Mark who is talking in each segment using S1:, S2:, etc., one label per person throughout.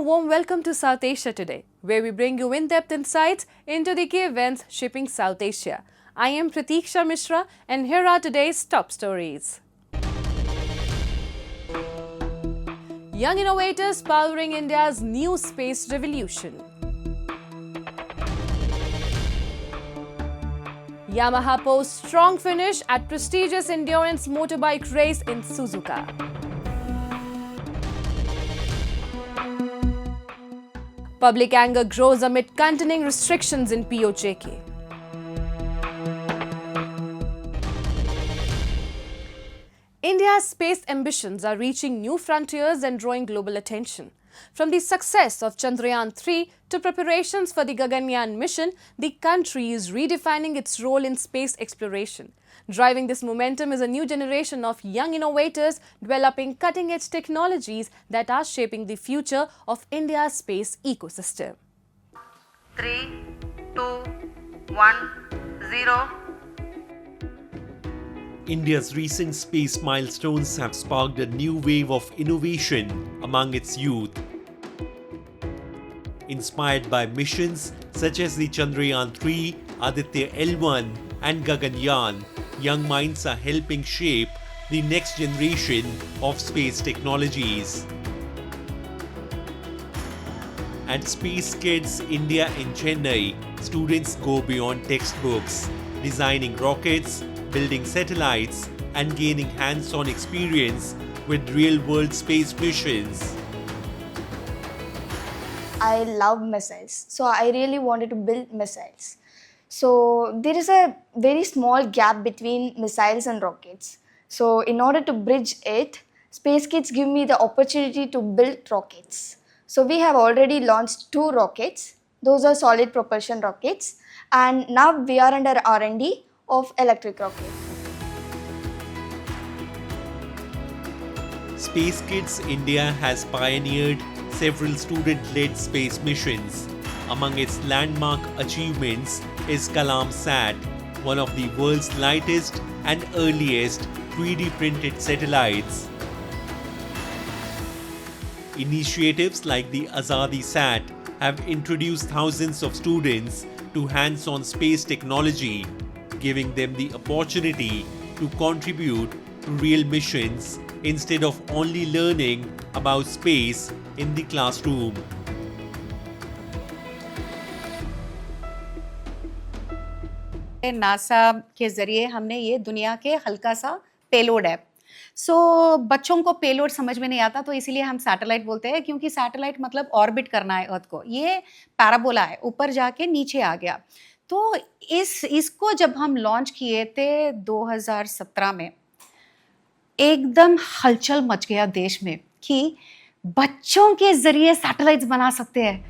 S1: a warm welcome to South Asia Today, where we bring you in-depth insights into the key events shaping South Asia. I am Pratiksha Mishra, and here are today's top stories. Young innovators powering India's new space revolution. Yamaha posts strong finish at prestigious endurance motorbike race in Suzuka. Public anger grows amid containing restrictions in POJK. India's space ambitions are reaching new frontiers and drawing global attention. From the success of Chandrayaan-3 to preparations for the Gaganyaan mission, the country is redefining its role in space exploration. Driving this momentum is a new generation of young innovators developing cutting-edge technologies that are shaping the future of India's space ecosystem.
S2: 3, 2, 1, 0.
S3: India's recent space milestones have sparked a new wave of innovation among its youth. Inspired by missions such as the Chandrayaan-3, Aditya L1 and Gaganyaan, young minds are helping shape the next generation of space technologies. At Space Kids India in Chennai, students go beyond textbooks, designing rockets, building satellites, and gaining hands-on experience with real-world space missions.
S4: I love missiles, so I really wanted to build missiles. So there is a very small gap between missiles and rockets. So in order to bridge it, Space Kids give me the opportunity to build rockets. So we have already launched 2 rockets. Those are solid propulsion rockets. And now we are under R&D of electric rocket.
S3: Space Kids India has pioneered several student-led space missions. Among its landmark achievements is Kalamsat, one of the world's lightest and earliest 3D printed satellites. Initiatives like the Azadi Sat have introduced thousands of students to hands-on space technology, giving them the opportunity to contribute to real missions instead of only learning about space in the classroom.
S5: NASA के ज़रिए हमने ये दुनिया के हल्का सा payload है। बच्चों को पेलोड समझ में नहीं आता, तो इसीलिए हम सैटेलाइट बोलते हैं, क्योंकि सैटेलाइट मतलब ऑर्बिट करना है अर्थ को। ये पैराबोला है, ऊपर जाके नीचे आ गया। तो इसको जब हम लॉन्च किए थे 2017 में, एकदम हलचल मच गया देश में कि बच्चों के ज़रिए सैटेलाइट्स बना सकते हैं।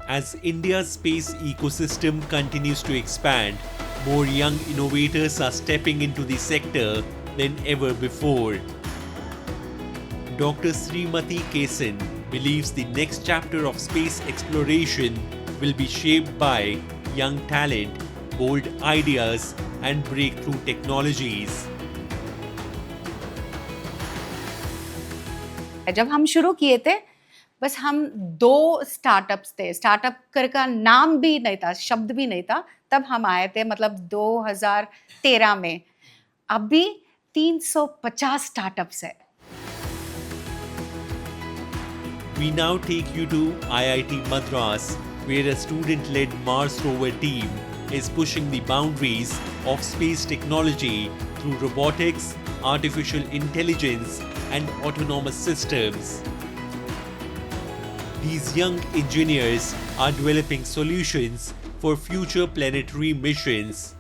S3: As India's space ecosystem continues to expand, more young innovators are stepping into the sector than ever before. Dr. Srimati Kesan believes the next chapter of space exploration will be shaped by young talent, bold ideas, and breakthrough technologies.
S5: जब हम शुरू किए थे, बस हम 2 startups थे। Startup का नाम भी नहीं था, शब्द भी नहीं था। तब हम आए थे, मतलब 2013 में। अभी 350 स्टार्टअप्स है।
S3: We now take you to IIT Madras, where a student-led Mars rover team is pushing the boundaries of space technology through robotics, artificial intelligence, and autonomous systems. These young engineers are developing solutions for future planetary missions,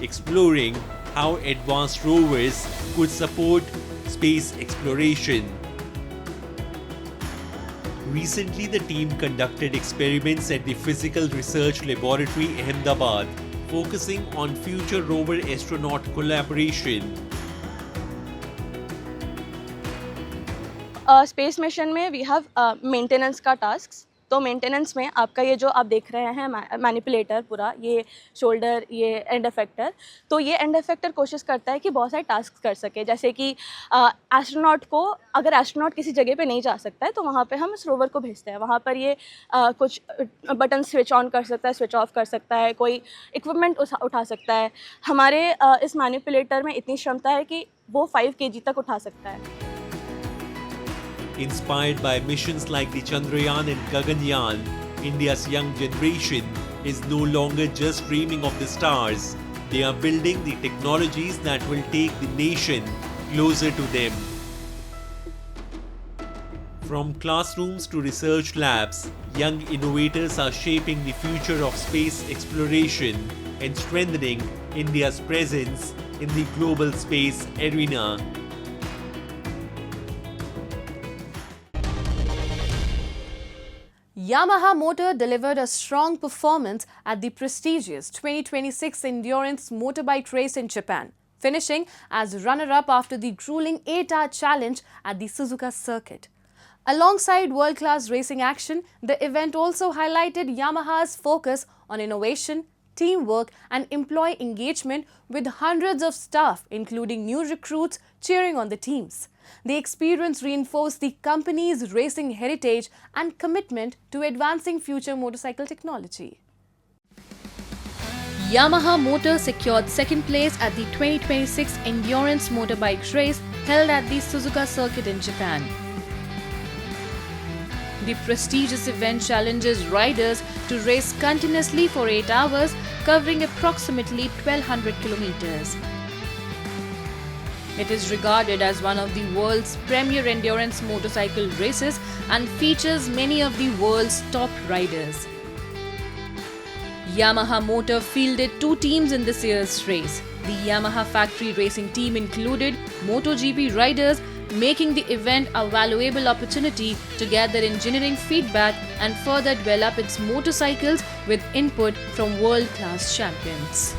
S3: exploring how advanced rovers could support space exploration. Recently, the team conducted experiments at the Physical Research Laboratory Ahmedabad, focusing on future rover-astronaut collaboration.
S6: Space mission में we have maintenance का task, तो maintenance में आपका ये जो आप देख रहे हैं मैनिपुलेटर पूरा, ये शोल्डर, ये एंड इफेक्टर, तो ये एंड इफेक्टर कोशिश करता है कि बहुत सारे टास्क कर सके, जैसे कि एस्ट्रोनॉट को, अगर एस्ट्रोनॉट किसी जगह पे नहीं जा सकता है तो वहाँ पे हम इस रोवर को भेजते हैं, वहाँ पर ये कुछ बटन स्विच ऑन कर सकता है, स्विच ऑफ कर सकता है, कोई इक्विपमेंट उठा सकता है। हमारे इस मैनिपुलेटर में इतनी क्षमता है कि वो 5 kg तक उठा सकता है।
S3: Inspired by missions like the Chandrayaan and Gaganyaan, India's young generation is no longer just dreaming of the stars. They are building the technologies that will take the nation closer to them. From classrooms to research labs, young innovators are shaping the future of space exploration and strengthening India's presence in the global space arena.
S1: Yamaha Motor delivered a strong performance at the prestigious 2026 Endurance Motorbike race in Japan, finishing as runner-up after the grueling 8-hour challenge at the Suzuka circuit. Alongside world-class racing action, the event also highlighted Yamaha's focus on innovation, teamwork and employee engagement, with hundreds of staff, including new recruits, cheering on the teams. The experience reinforced the company's racing heritage and commitment to advancing future motorcycle technology. Yamaha Motor secured second place at the 2026 Endurance Motorbike race held at the Suzuka circuit in Japan. The prestigious event challenges riders to race continuously for 8 hours, covering approximately 1200 kilometers. It is regarded as one of the world's premier endurance motorcycle races and features many of the world's top riders. Yamaha Motor fielded 2 teams in this year's race. The Yamaha factory racing team included MotoGP riders, making the event a valuable opportunity to gather engineering feedback and further develop its motorcycles with input from world-class champions.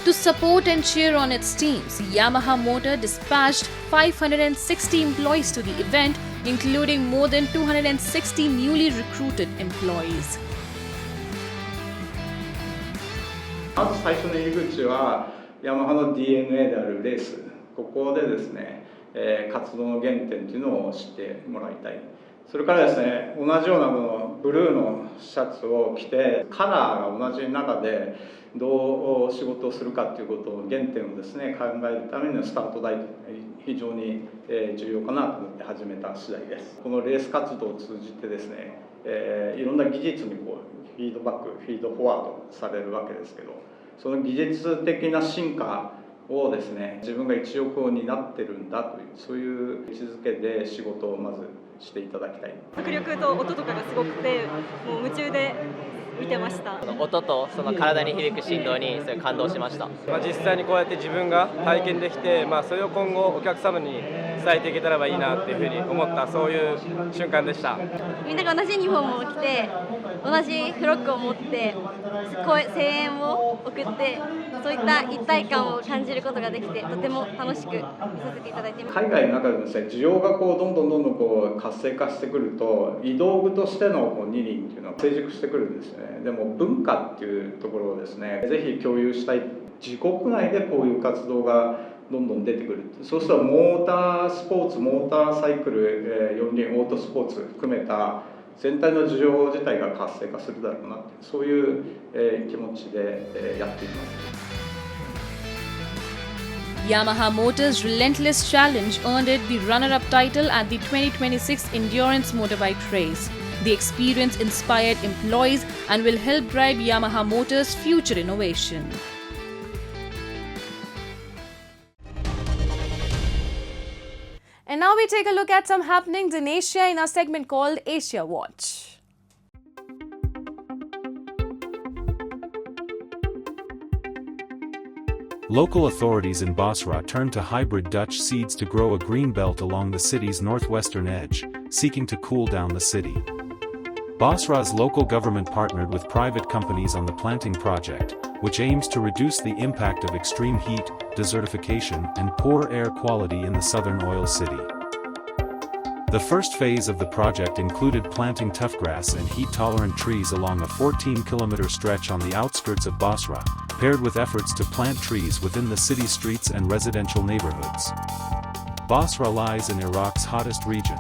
S1: To support and cheer on its teams, Yamaha Motor dispatched 560 employees to the event, including more than 260 newly recruited employees.
S7: まず最初の入り口はヤマハの DNA であるレース、ここでですね、活動の原点というのを知ってもらいたい。それからですね、同じようなこのブルーのシャツを着てカラーが同じ中でどう仕事をするかということを原点をですね考えるためのスタート台、非常に重要かなと思って始めた次第です。このレース活動を通じてですね、いろんな技術にこうフィードバック、フィードフォワードされるわけですけど、その技術的な進化をですね、自分が一翼を担ってるんだという、そういう位置づけで仕事をまずしていただきたい。
S8: 迫力と音とかがすごくて、もう夢中で見てました。
S9: 音とその体に響く振動にすごい感動しました。
S10: 実際にこうやって自分が体験できて、それを今後お客様に伝えていけたらばいいなっていうふうに思った、そういう瞬間でした。
S8: みんなが同じユニフォームを着て、同じフロックを持って声援を送って、そういった一体感を感じることができて、とても楽しくさせていただいています。
S7: 海外の中でもですね、需要がこうどんどんこう活性化してくると、移動具としてのこう二輪っていうのは成熟してくるんですよね。でも文化っていうところをですね、ぜひ共有したい。自国内でこういう活動がどんどん出てくる。そうするとモータースポーツ、モーターサイクル、四輪オートスポーツ含めた全体の需要自体が活性化するだろうな、そういう気持ちでやっています。
S1: Yamaha Motor's relentless challenge earned it the runner-up title at the 2026 Endurance Motorbike race. The experience inspired employees and will help drive Yamaha Motor's future innovation. And now we take a look at some happenings in Asia in our segment called Asia Watch.
S11: Local authorities in Basra turned to hybrid Dutch seeds to grow a green belt along the city's northwestern edge, seeking to cool down the city. Basra's local government partnered with private companies on the planting project, which aims to reduce the impact of extreme heat, desertification, and poor air quality in the southern oil city. The first phase of the project included planting toughgrass and heat-tolerant trees along a 14-kilometer stretch on the outskirts of Basra, paired with efforts to plant trees within the city streets and residential neighborhoods. Basra lies in Iraq's hottest region.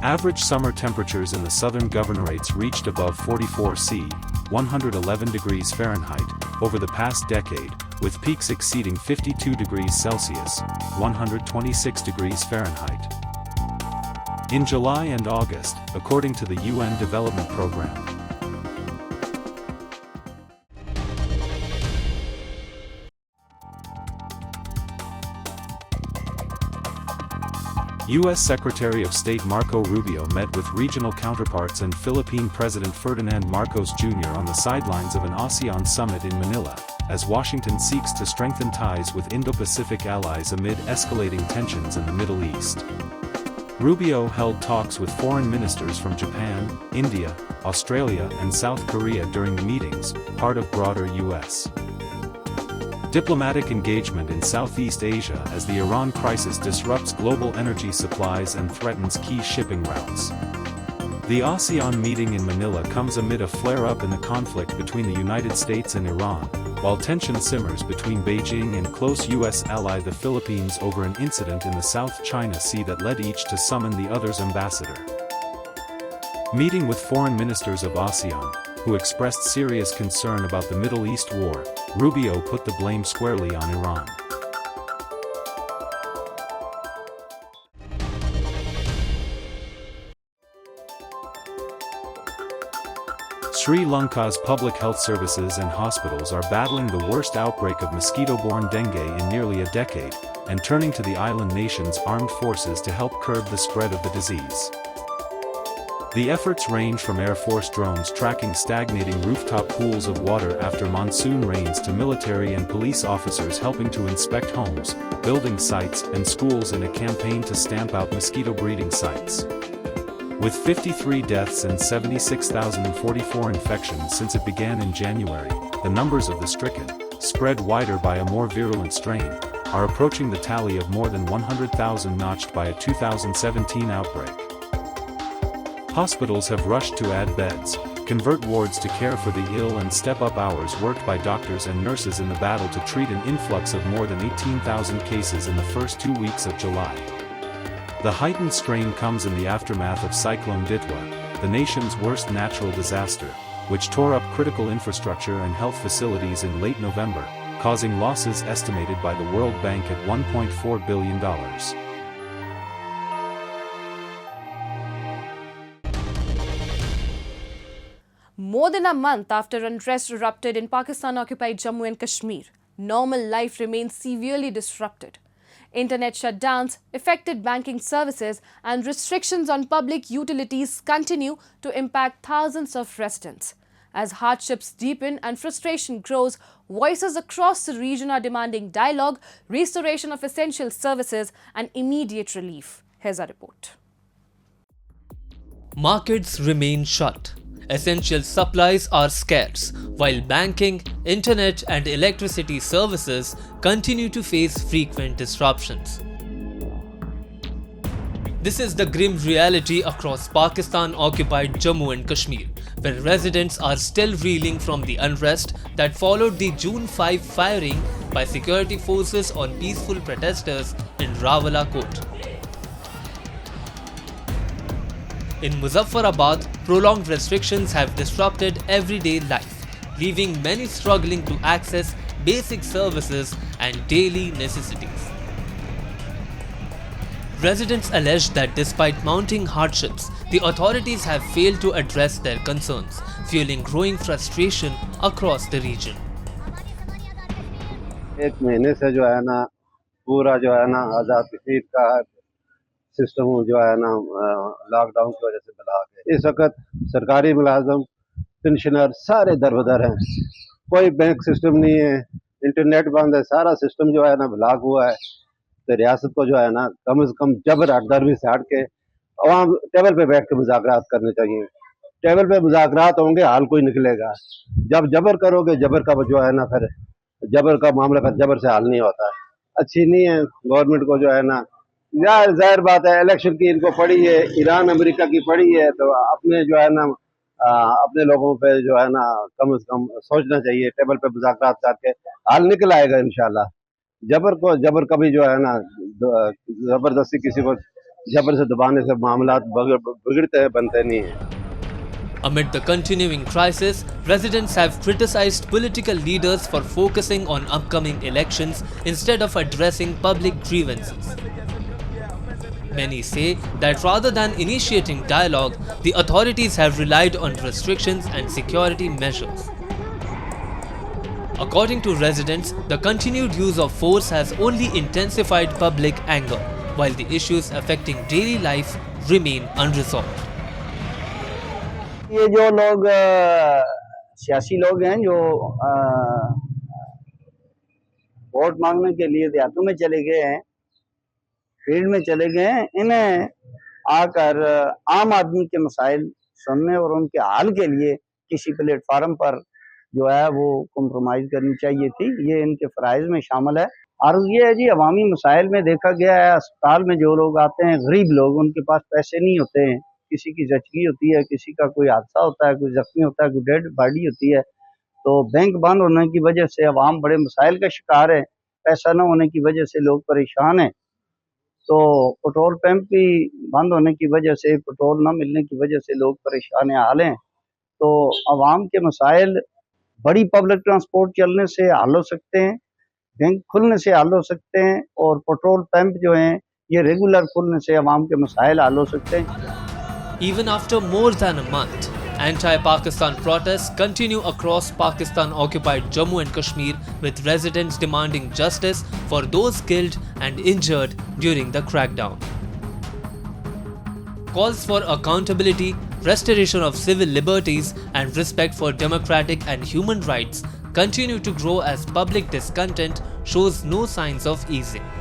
S11: Average summer temperatures in the southern governorates reached above 44 C, 111 degrees Fahrenheit, over the past decade, with peaks exceeding 52 degrees Celsius, 126 degrees Fahrenheit. In July and August, according to the UN Development Programme. U.S. Secretary of State Marco Rubio met with regional counterparts and Philippine President Ferdinand Marcos Jr. on the sidelines of an ASEAN summit in Manila, as Washington seeks to strengthen ties with Indo-Pacific allies amid escalating tensions in the Middle East. Rubio held talks with foreign ministers from Japan, India, Australia, and South Korea during the meetings, part of broader U.S. diplomatic engagement in Southeast Asia as the Iran crisis disrupts global energy supplies and threatens key shipping routes. The ASEAN meeting in Manila comes amid a flare-up in the conflict between the United States and Iran, while tension simmers between Beijing and close U.S. ally the Philippines over an incident in the South China Sea that led each to summon the other's ambassador. Meeting with foreign ministers of ASEAN, who expressed serious concern about the Middle East war, Rubio put the blame squarely on Iran. Sri Lanka's public health services and hospitals are battling the worst outbreak of mosquito-borne dengue in nearly a decade, and turning to the island nation's armed forces to help curb the spread of the disease. The efforts range from Air Force drones tracking stagnating rooftop pools of water after monsoon rains to military and police officers helping to inspect homes, building sites, and schools in a campaign to stamp out mosquito breeding sites. With 53 deaths and 76,044 infections since it began in January, the numbers of the stricken, spread wider by a more virulent strain, are approaching the tally of more than 100,000 notched by a 2017 outbreak. Hospitals have rushed to add beds, convert wards to care for the ill and step up hours worked by doctors and nurses in the battle to treat an influx of more than 18,000 cases in the first 2 weeks of July. The heightened strain comes in the aftermath of Cyclone Ditwa, the nation's worst natural disaster, which tore up critical infrastructure and health facilities in late November, causing losses estimated by the World Bank at $1.4 billion.
S1: More than a month after unrest erupted in Pakistan-occupied Jammu and Kashmir, normal life remains severely disrupted. Internet shutdowns, affected banking services, and restrictions on public utilities continue to impact thousands of residents. As hardships deepen and frustration grows, voices across the region are demanding dialogue, restoration of essential services, and immediate relief. Here's our report.
S12: Markets remain shut. Essential supplies are scarce, while banking, internet and electricity services continue to face frequent disruptions. This is the grim reality across Pakistan-occupied Jammu and Kashmir, where residents are still reeling from the unrest that followed the June 5 firing by security forces on peaceful protesters in Rawalakot. In Muzaffarabad, prolonged restrictions have disrupted everyday life, leaving many struggling to access basic services and daily necessities. Residents allege that despite mounting hardships, the authorities have failed to address their concerns, fueling growing frustration across the region.
S13: एक महीने से जो है ना पूरा जो है ना आज़ाद कश्मीर का सिस्टम जो है ना लॉकडाउन की वजह से ब्लॉक है। इस वक्त सरकारी मुलाजम पेंशनर सारे दरबदर हैं, कोई बैंक सिस्टम नहीं है, इंटरनेट बंद है, सारा सिस्टम जो है ना ब्लॉक हुआ है। तो रियासत को जो है ना कम से कम जबर गर्मी से हट के अवाम टेबल पे बैठ के मुज़ाकरात करने चाहिए। टेबल पे मुज़ाकरात होंगे, हाल कोई निकलेगा। जब जबर करोगे, जबर का जो है ना फिर जबर का मामला फिर जबर से हल नहीं होता। अच्छी नहीं है गवर्नमेंट को जो है ना जाहिर बात है, इलेक्शन की इनको पड़ी है, ईरान अमेरिका की पड़ी है, तो अपने जो है ना अपने लोगों पे जो है ना कम से कम सोचना चाहिए, टेबल पे मुज़ाकरात करके हल निकल आएगा इंशाल्लाह। जबर कभी जो है ना जबरदस्ती किसी को जबर से दबाने से मामला बिगड़ते हैं, बनते नहीं हैं।
S12: Amid the continuing crisis, residents have criticized political leaders for focusing on upcoming elections instead of addressing public grievances. Many say that rather than initiating dialogue, the authorities have relied on restrictions and security measures. According to residents, the continued use of force has only intensified public anger, while the issues affecting daily life remain unresolved.
S14: ये जो लोग सियासी लोग हैं जो vote मांगने के लिए देहातों में चले गए हैं, फील्ड में चले गए हैं, इन्हें आकर आम आदमी के मसाइल सुनने और उनके हल के लिए किसी प्लेटफार्म पर जो है वो कॉम्प्रोमाइज करनी चाहिए थी। ये इनके फ़राइज़ में शामिल है। और ये है जी, अवामी मसाइल में देखा गया है, अस्पताल में जो लोग आते हैं गरीब लोग, उनके पास पैसे नहीं होते हैं, किसी की जचगी होती है, किसी का कोई हादसा होता है, कोई जख्मी होता है, कोई डेड बॉडी होती है, तो बैंक बंद होने की वजह से अवाम बड़े मसाइल का शिकार है। पैसा न होने की वजह से लोग परेशान हैं। तो पेट्रोल पंप भी बंद होने की वजह से, पेट्रोल न मिलने की वजह से लोग परेशान हाल हैं। तो अवाम के मसाइल बड़ी पब्लिक ट्रांसपोर्ट चलने से हल हो सकते हैं, बैंक खुलने से हल हो सकते हैं, और पेट्रोल पंप जो हैं ये रेगुलर खुलने से अवाम के मसाइल हल हो सकते हैं।
S12: Even after more than a month, anti-Pakistan protests continue across Pakistan-occupied Jammu and Kashmir, with residents demanding justice for those killed and injured during the crackdown. Calls for accountability, restoration of civil liberties, and respect for democratic and human rights continue to grow as public discontent shows no signs of easing.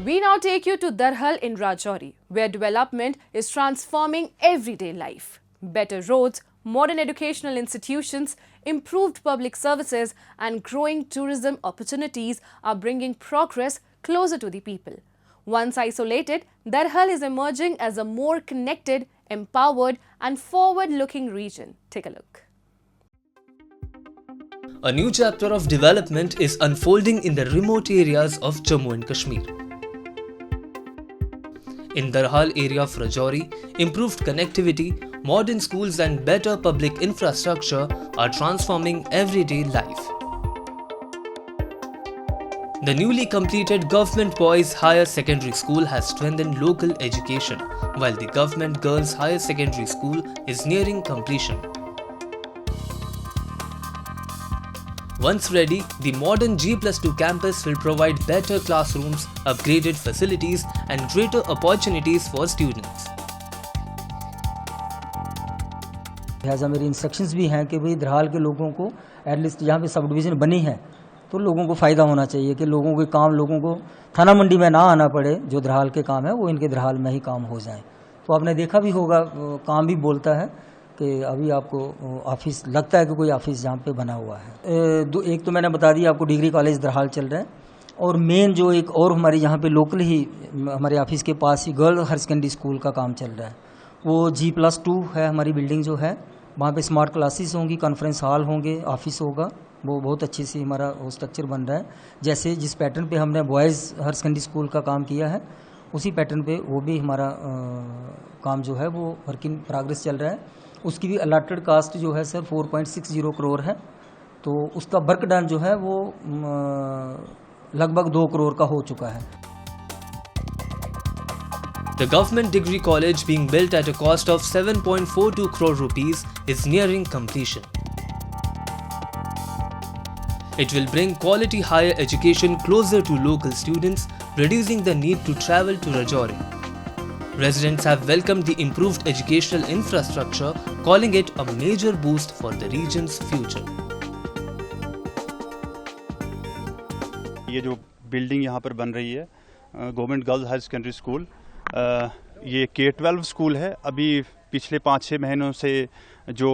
S1: We now take you to Darhal in Rajouri, where development is transforming everyday life. Better roads, modern educational institutions, improved public services and growing tourism opportunities are bringing progress closer to the people. Once isolated, Darhal is emerging as a more connected, empowered and forward-looking region. Take a look.
S12: A new chapter of development is unfolding in the remote areas of Jammu and Kashmir. In Darhal area of Rajouri, improved connectivity, modern schools and better public infrastructure are transforming everyday life. The newly completed Government Boys Higher Secondary School has strengthened local education, while the Government Girls Higher Secondary School is nearing completion. Once ready, the modern G+2 campus will provide better classrooms, upgraded facilities and greater opportunities for students.
S15: लिहाजा मेरी instructions भी हैं कि भाई दरहाल के लोगों को at least यहाँ पे सब डिवीज़न बनी है तो लोगों को फ़ायदा होना चाहिए कि लोगों के काम लोगों को थाना मंडी में ना आना पड़े, जो दरहाल के काम है वो इनके दरहाल में ही काम हो जाए। तो आपने देखा भी होगा, काम भी बोलता है कि अभी आपको ऑफिस लगता है कि कोई ऑफिस जहाँ पे बना हुआ है। एक तो मैंने बता दिया आपको डिग्री कॉलेज दरहाल चल रहा है, और मेन जो एक और हमारे यहाँ पे लोकल ही हमारे ऑफिस के पास ही गर्ल हायर सेकेंडरी स्कूल का काम चल रहा है। वो G+2 है हमारी बिल्डिंग जो है, वहाँ पे स्मार्ट क्लासेस होंगी, कॉन्फ्रेंस हॉल होंगे, ऑफिस होगा, वो बहुत अच्छी सी हमारा वो स्ट्रक्चर बन रहा है। जैसे जिस पैटर्न पे हमने बॉयज़ हायर सेकेंडरी स्कूल का काम किया है, उसी पैटर्न पे वो भी हमारा काम जो है वो वर्क इन प्रोग्रेस चल रहा है। उसकी भी अलॉटेड कास्ट जो है सर 4.60 करोड़ है, तो उसका वर्क डन जो है वो लगभग 2 करोड़ का हो चुका है।
S12: The government degree college being built at a cost of 7.42 crore rupees is nearing completion. It will bring quality higher education closer to local students, reducing the need to travel to Rajouri. Residents have welcomed the improved educational infrastructure, calling it a major boost for the region's future.
S16: ये जो building यहाँ पर बन रही है government girls higher secondary school, ये K-12 school है। अभी पिछले 5-6 महीनों से जो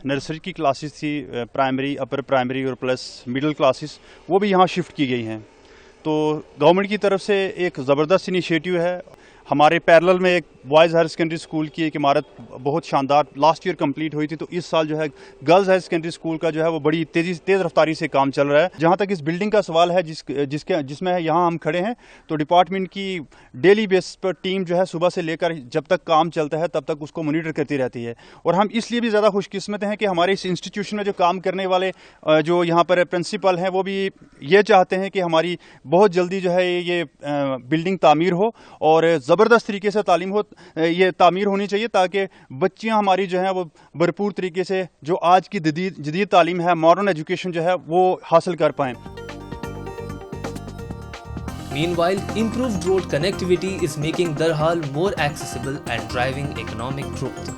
S16: नर्सरी की क्लासेस थी, प्राइमरी, अपर प्राइमरी और प्लस मिडिल क्लासेस, वो भी यहाँ शिफ्ट की गई हैं। तो गवर्नमेंट की तरफ से एक ज़बरदस्त इनिशिएटिव है। हमारे पैरेलल में एक बॉयज़ हायर सेकेंडरी स्कूल की एक इमारत बहुत शानदार लास्ट ईयर कंप्लीट हुई थी, तो इस साल जो है गर्ल्स हायर सेकेंडरी स्कूल का जो है वो बड़ी तेज़ रफ्तारी से काम चल रहा है। जहाँ तक इस बिल्डिंग का सवाल है जिसमें यहाँ हम खड़े हैं, तो डिपार्टमेंट की डेली बेस पर टीम जो है सुबह से लेकर जब तक काम चलता है तब तक उसको मॉनिटर करती रहती है। और हम इसलिए भी ज़्यादा खुशकिस्मत हैं कि हमारे इस इंस्टीट्यूशन में जो काम करने वाले जो यहाँ पर प्रिंसिपल हैं वो भी ये चाहते हैं कि हमारी बहुत जल्दी जो है ये बिल्डिंग तामीर हो और ज़बरदस्त तरीके से ये तामीर होनी चाहिए, ताकि बच्चियां हमारी जो हैं वो भरपूर तरीके से जो आज की जदीद तालीम है, मॉडर्न एजुकेशन जो है वो हासिल कर पाएं।
S12: Meanwhile, improved road connectivity is making Darhal more accessible and driving economic growth.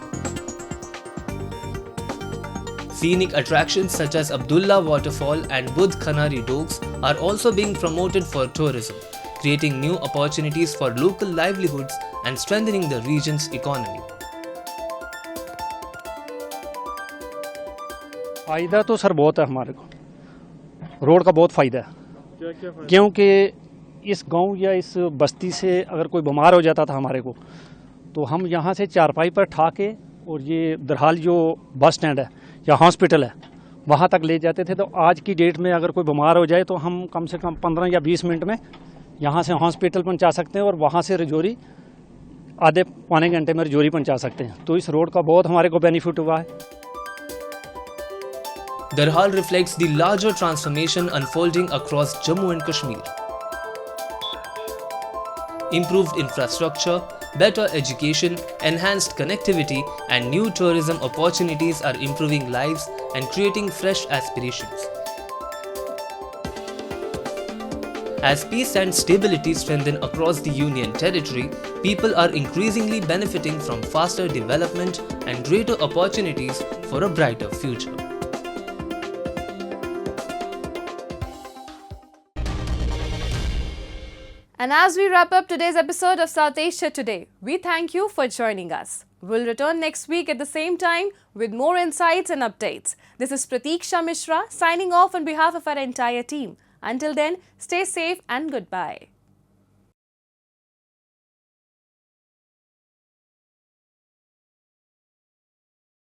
S12: Scenic attractions such as Abdullah Waterfall and Budh Khanari Dogs are also being promoted for tourism, creating new opportunities for local livelihoods and strengthening the region's economy.
S17: फ़ायदा तो sir बहुत है, हमारे को road का बहुत फ़ायदा है। क्योंकि इस गांव या इस बस्ती से अगर कोई बीमार हो जाता था हमारे को, तो हम यहाँ से चारपाई पर ठा के और ये दरहाल जो बस स्टैंड है या हॉस्पिटल है वहाँ तक ले जाते थे। तो आज की डेट में अगर कोई बीमार हो जाए तो हम कम से कम 15 या 20 मिनट में यहाँ से हॉस्पिटल पहुँचा सकते हैं और वहाँ से रजौरी आधे पौने घंटे में रजौरी पहुँचा सकते हैं। तो इस रोड का बहुत हमारे को बेनिफिट हुआ है।
S12: Darhal reflects the larger transformation unfolding across Jammu and Kashmir. Improved infrastructure, better education, enhanced connectivity, and new tourism opportunities are improving lives and creating fresh aspirations. As peace and stability strengthen across the Union territory, people are increasingly benefiting from faster development and greater opportunities for a brighter future.
S1: And as we wrap up today's episode of South Asia Today, we thank you for joining us. We'll return next week at the same time with more insights and updates. This is Pratiksha Mishra signing off on behalf of our entire team. Until then, stay safe and goodbye.